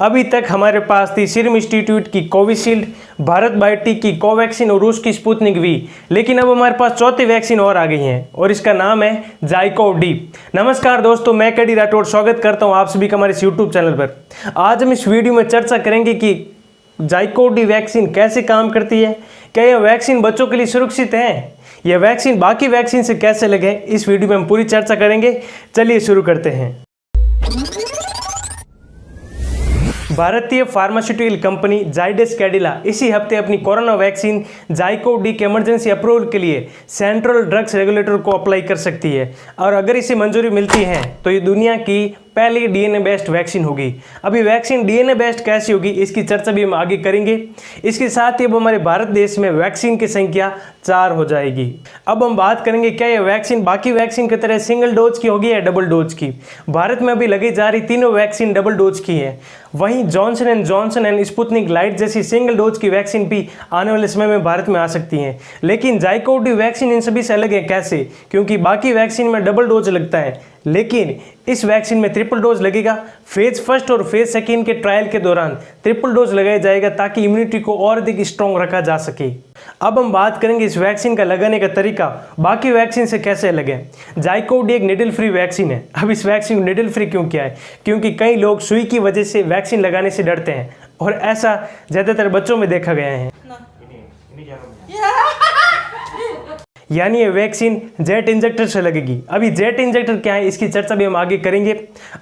अभी तक हमारे पास थी सीरम इंस्टीट्यूट की कोविशील्ड, भारत बायोटेक की कोवैक्सीन और रूस की स्पुतनिक वी, लेकिन अब हमारे पास चौथी वैक्सीन और आ गई है और इसका नाम है जाइकोव डी। नमस्कार दोस्तों, मैं केडी राठौड़ स्वागत करता हूं आप सभी का हमारे यूट्यूब चैनल पर। आज हम इस वीडियो में चर्चा करेंगे कि जाइकोव डी वैक्सीन कैसे काम करती है, क्या यह वैक्सीन बच्चों के लिए सुरक्षित है, यह वैक्सीन बाकी वैक्सीन से कैसे लगे, इस वीडियो में हम पूरी चर्चा करेंगे। चलिए शुरू करते हैं। भारतीय फार्मास्यूटिकल कंपनी जाइडस कैडिला इसी हफ्ते अपनी कोरोना वैक्सीन जाइकोव डी के इमरजेंसी अप्रूवल के लिए सेंट्रल ड्रग्स रेगुलेटर को अप्लाई कर सकती है और अगर इसे मंजूरी मिलती है तो ये दुनिया की पहली डीएनए बेस्ड वैक्सीन होगी। अभी वैक्सीन डीएनए बेस्ड कैसी होगी इसकी चर्चा भी हम आगे करेंगे। इसके साथ ही अब हमारे भारत देश में वैक्सीन की संख्या 4 हो जाएगी। अब हम बात करेंगे क्या यह वैक्सीन बाकी वैक्सीन की तरह सिंगल डोज की होगी या डबल डोज की। भारत में अभी लगी जा रही तीनों वैक्सीन डबल डोज की है। वहीं Johnson and Johnson and Sputnik light जैसी सिंगल डोज की वैक्सीन भी आने वाले समय में भारत में आ सकती हैं। लेकिन जाइकोव डी वैक्सीन इन सभी से अलग है। कैसे? क्योंकि बाकी वैक्सीन में डबल डोज लगता है, लेकिन इस वैक्सीन में ट्रिपल डोज लगेगा। फेज फर्स्ट और फेज सेकेंड के ट्रायल के दौरान ट्रिपल डोज लगाया जाएगा ताकि इम्यूनिटी को और अधिक स्ट्रॉन्ग रखा जा सके। अब हम बात करेंगे इस वैक्सीन का लगाने का तरीका बाकी वैक्सीन से कैसे अलग है। जाइकोव डी एक निडल फ्री वैक्सीन है। अब इस वैक्सीन को निडल फ्री क्यों किया है? क्योंकि कई लोग सुई की वजह से वैक्सीन लगाने से डरते हैं और ऐसा ज़्यादातर बच्चों में देखा गया है। यानी ये वैक्सीन जेट इंजेक्टर से लगेगी। अभी जेट इंजेक्टर क्या है इसकी चर्चा भी हम आगे करेंगे।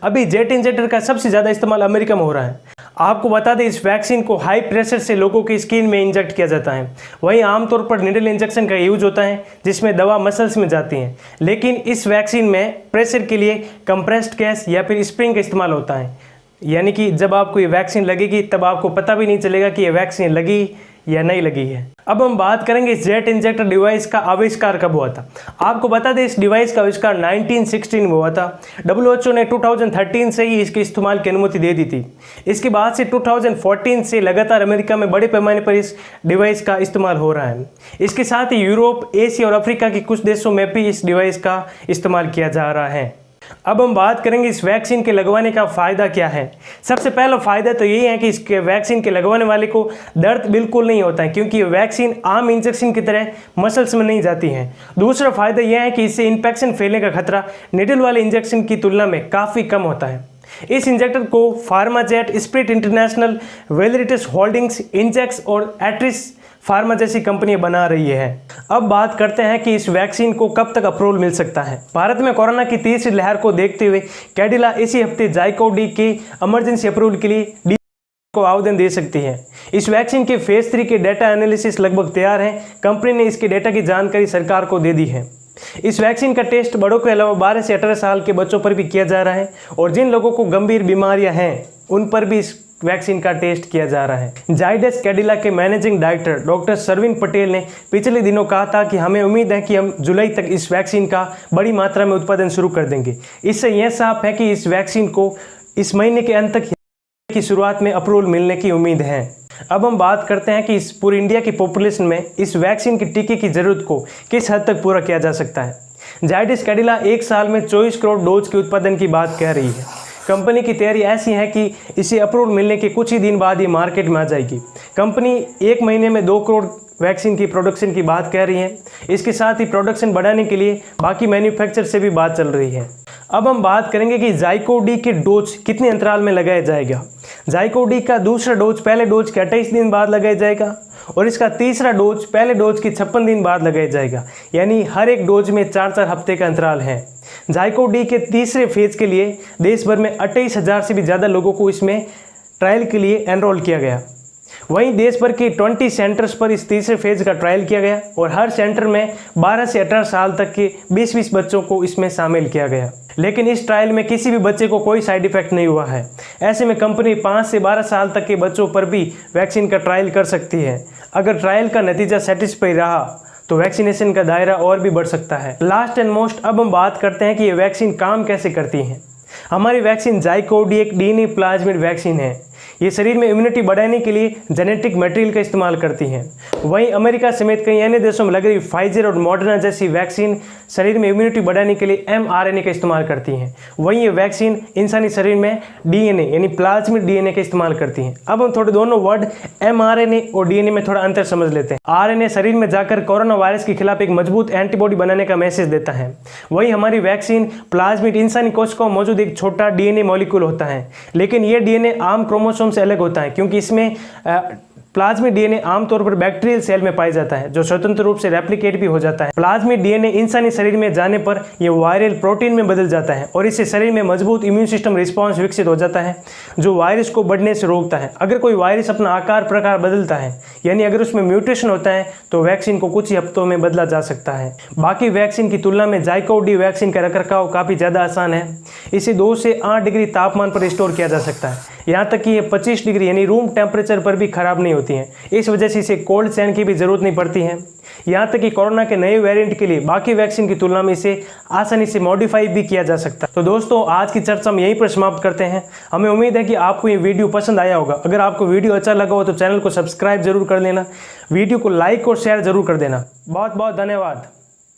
अभी जेट इंजेक्टर का सबसे ज़्यादा इस्तेमाल अमेरिका में हो रहा है। आपको बता दें इस वैक्सीन को हाई प्रेशर से लोगों की स्किन में इंजेक्ट किया जाता है। वहीं आमतौर पर निडल इंजेक्शन का यूज होता है जिसमें दवा मसल्स में जाती है, लेकिन इस वैक्सीन में प्रेशर के लिए कंप्रेस्ड गैस या फिर स्प्रिंग का इस्तेमाल होता है। यानी कि जब आपको ये वैक्सीन लगेगी तब आपको पता भी नहीं चलेगा कि ये वैक्सीन लगी या नहीं लगी है। अब हम बात करेंगे इस जेट इंजेक्टर डिवाइस का आविष्कार कब हुआ था। आपको बता दें इस डिवाइस का आविष्कार 1916 में हुआ था। WHO ने 2013 से ही इसके इस्तेमाल की अनुमति दे दी थी। इसके बाद से 2014 से लगातार अमेरिका में बड़े पैमाने पर इस डिवाइस का इस्तेमाल हो रहा है। इसके साथ ही यूरोप, एशिया और अफ्रीका के कुछ देशों में भी इस डिवाइस का इस्तेमाल किया जा रहा है। अब हम बात करेंगे इस वैक्सीन के लगवाने का फ़ायदा क्या है। सबसे पहला फ़ायदा तो यही है कि इसके वैक्सीन के लगवाने वाले को दर्द बिल्कुल नहीं होता है, क्योंकि वैक्सीन आम इंजेक्शन की तरह मसल्स में नहीं जाती है। दूसरा फ़ायदा यह है कि इससे इन्फेक्शन फैलने का खतरा निडल वाले इंजेक्शन की तुलना में काफ़ी कम होता है। इस इंजेक्टर को फार्माजेट, स्प्रिट इंटरनेशनल, वेलरिटस होल्डिंग्स, इंजेक्स और एट्रिस फार्मा जैसी कंपनियां बना रही है। अब बात करते हैं कि इस वैक्सीन को कब तक अप्रूवल मिल सकता है। भारत में कोरोना की तीसरी लहर को देखते हुए कैडिला इसी हफ्ते जाइकोव डी के इमरजेंसी अप्रूवल के लिए डी को आवेदन दे सकती है। इस वैक्सीन के फेज 3 के डेटा एनालिसिस लगभग तैयार है। कंपनी ने इसके डेटा की जानकारी सरकार को दे दी है। इस वैक्सीन का टेस्ट बड़ों के अलावा 12 से 18 साल के बच्चों पर भी किया जा रहा है और जिन लोगों को गंभीर बीमारियां हैं उन पर भी इस वैक्सीन का टेस्ट किया जा रहा है। जाइडस कैडिला के managing director doctor Sarveen Patel ने पिछले दिनों कहा था कि हमें उम्मीद है कि हम जुलाई तक इस वैक्सीन का बड़ी मात्रा में उत्पादन शुरू कर देंगे। इससे यह साफ है कि इस वैक्सीन को इस महीने के अंत तक की शुरुआत में अप्रूवल मिलने की उम्मीद है। अब हम बात करते हैं कि इस पूरी इंडिया की पॉपुलेशन में इस वैक्सीन के टीके की ज़रूरत को किस हद तक पूरा किया जा सकता है। जाइडस कैडिला एक साल में 24 करोड़ डोज के उत्पादन की बात कह रही है। कंपनी की तैयारी ऐसी है कि इसे अप्रूवल मिलने के कुछ ही दिन बाद ये मार्केट में आ जाएगी। कंपनी एक महीने में 2 करोड़ वैक्सीन की प्रोडक्शन की बात कह रही है। इसके साथ ही प्रोडक्शन बढ़ाने के लिए बाकी मैन्युफैक्चर से भी बात चल रही है। अब हम बात करेंगे कि जाइकोव डी के डोज कितने अंतराल में लगाया जाएगा। जाइकोव डी का दूसरा डोज पहले डोज के 28 दिन बाद लगाया जाएगा और इसका तीसरा डोज पहले डोज के 56 दिन बाद लगाया जाएगा। यानी हर एक डोज में 4-4 हफ्ते का अंतराल है। जाइकोव डी के तीसरे फेज के लिए देश भर में 28,000 से भी ज़्यादा लोगों को इसमें ट्रायल के लिए एनरोल किया गया। वहीं देश भर के 20 सेंटर्स पर इस तीसरे फेज का ट्रायल किया गया और हर सेंटर में 12 से 18 साल तक के 20-20 बच्चों को इसमें शामिल किया गया। लेकिन इस ट्रायल में किसी भी बच्चे को कोई साइड इफेक्ट नहीं हुआ है। ऐसे में कंपनी 5 से 12 साल तक के बच्चों पर भी वैक्सीन का ट्रायल कर सकती है। अगर ट्रायल का नतीजा सेटिस्फाई रहा तो वैक्सीनेशन का दायरा और भी बढ़ सकता है। लास्ट एंड मोस्ट अब हम बात करते हैं कि ये वैक्सीन काम कैसे करती है। हमारी वैक्सीन जाइकोव डी एक डीएनए प्लाज्मिड वैक्सीन है। ये शरीर में इम्यूनिटी बढ़ाने के लिए जेनेटिक मटेरियल का इस्तेमाल करती हैं। वहीं अमेरिका समेत कई अन्य देशों में लग रही फाइजर और मॉडर्ना जैसी वैक्सीन शरीर में इम्यूनिटी बढ़ाने के लिए mRNA का इस्तेमाल करती हैं। वहीं ये वैक्सीन इंसानी शरीर में DNA यानी प्लाज्मिड DNA का इस्तेमाल करती हैं। अब हम थोड़े दोनों वर्ड mRNA और DNA में थोड़ा अंतर समझ लेते हैं। RNA शरीर में जाकर कोरोना वायरस के खिलाफ एक मजबूत एंटीबॉडी बनाने का मैसेज देता है। वहीं हमारी वैक्सीन प्लाज्मिड इंसानी कोशिकाओं में मौजूद एक छोटा DNA मॉलिक्यूल होता है, लेकिन ये DNA आम क्रोमोसोम से अलग होता है क्योंकि इसमें प्लाज्मिड DNA आमतौर पर बैक्टीरियल सेल में पाया जाता है जो स्वतंत्र रूप से रेप्लिकेट भी हो जाता है। प्लाज्मिड DNA इंसानी शरीर में जाने पर यह वायरल प्रोटीन में बदल जाता है और इससे शरीर में मजबूत इम्यून सिस्टम रिस्पॉन्स विकसित हो जाता है जो वायरस को बढ़ने से रोकता है। अगर कोई वायरस अपना आकार प्रकार बदलता है यानी अगर उसमें म्यूटेशन होता है तो वैक्सीन को कुछ ही हफ्तों में बदला जा सकता है। बाकी वैक्सीन की तुलना में ज़ाइकोव-डी वैक्सीन का रखरखाव काफ़ी ज़्यादा आसान है। इसे 2 से 8 डिग्री तापमान पर स्टोर किया जा सकता है, यहाँ तक कि ये 25 डिग्री यानी रूम टेम्परेचर पर भी खराब नहीं होती हैं। इस वजह से इसे कोल्ड चैन की भी ज़रूरत नहीं पड़ती है। यहाँ तक कि कोरोना के नए वेरिएंट के लिए बाकी वैक्सीन की तुलना में इसे आसानी से मॉडिफाई भी किया जा सकता है। तो दोस्तों आज की चर्चा हम यहीं पर समाप्त करते हैं। हमें उम्मीद है कि आपको ये वीडियो पसंद आया होगा। अगर आपको वीडियो अच्छा लगा हो तो चैनल को सब्सक्राइब जरूर कर लेना, वीडियो को लाइक और शेयर जरूर कर देना। बहुत बहुत धन्यवाद।